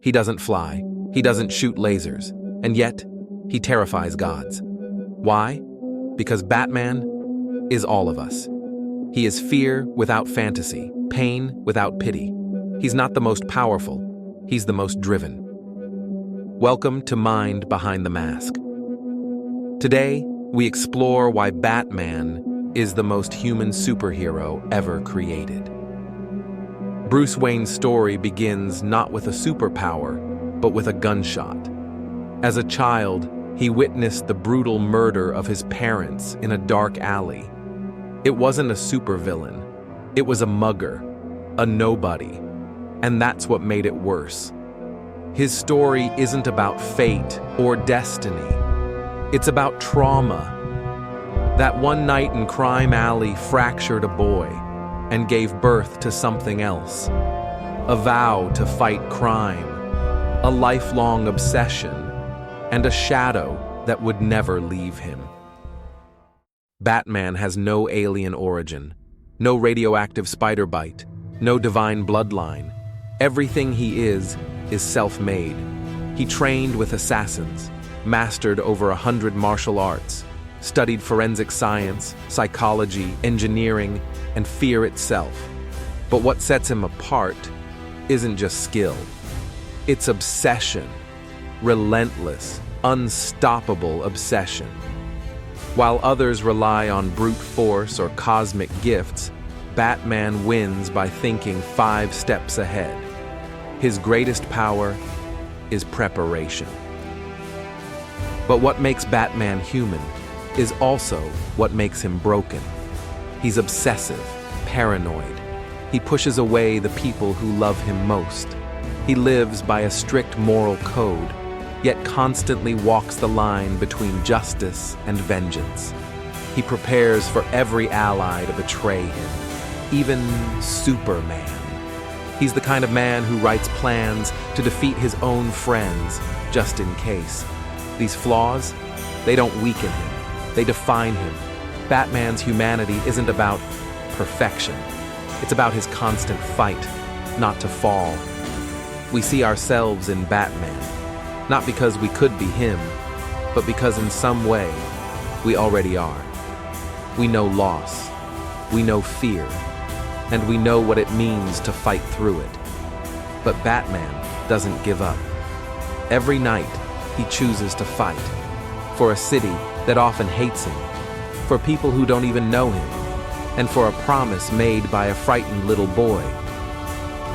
He doesn't fly. He doesn't shoot lasers. And yet, he terrifies gods. Why? Because Batman is all of us. He is fear without fantasy, pain without pity. He's not the most powerful. He's the most driven. Welcome to Mind Behind the Mask. Today, we explore why Batman is the most human superhero ever created. Bruce Wayne's story begins not with a superpower, but with a gunshot. As a child, he witnessed the brutal murder of his parents in a dark alley. It wasn't a supervillain. It was a mugger, a nobody, and that's what made it worse. His story isn't about fate or destiny. It's about trauma. That one night in Crime Alley fractured a boy and gave birth to something else. A vow to fight crime, a lifelong obsession, and a shadow that would never leave him. Batman has no alien origin, no radioactive spider bite, no divine bloodline. Everything he is self-made. He trained with assassins, mastered over 100 martial arts, studied forensic science, psychology, engineering, and fear itself. But what sets him apart isn't just skill. It's obsession. Relentless, unstoppable obsession. While others rely on brute force or cosmic gifts, Batman wins by thinking 5 steps ahead. His greatest power is preparation. But what makes Batman human is also what makes him broken. He's obsessive, paranoid. He pushes away the people who love him most. He lives by a strict moral code, yet constantly walks the line between justice and vengeance. He prepares for every ally to betray him, even Superman. He's the kind of man who writes plans to defeat his own friends, just in case. These flaws, they don't weaken him, they define him. Batman's humanity isn't about perfection. It's about his constant fight, not to fall. We see ourselves in Batman, not because we could be him, but because in some way, we already are. We know loss, we know fear, and we know what it means to fight through it. But Batman doesn't give up. Every night, he chooses to fight for a city that often hates him, for people who don't even know him, and for a promise made by a frightened little boy.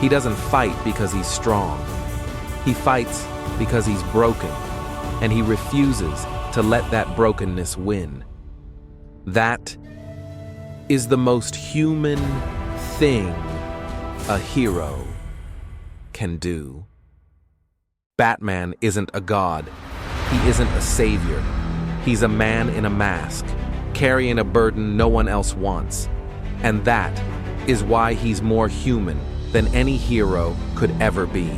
He doesn't fight because he's strong. He fights because he's broken, and he refuses to let that brokenness win. That is the most human thing a hero can do. Batman isn't a god. He isn't a savior. He's a man in a mask, carrying a burden no one else wants. And that is why he's more human than any hero could ever be.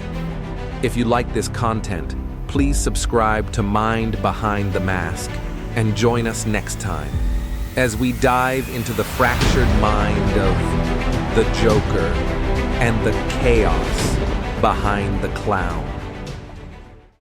If you like this content, please subscribe to Mind Behind the Mask and join us next time as we dive into the fractured mind of the Joker and the chaos behind the clown.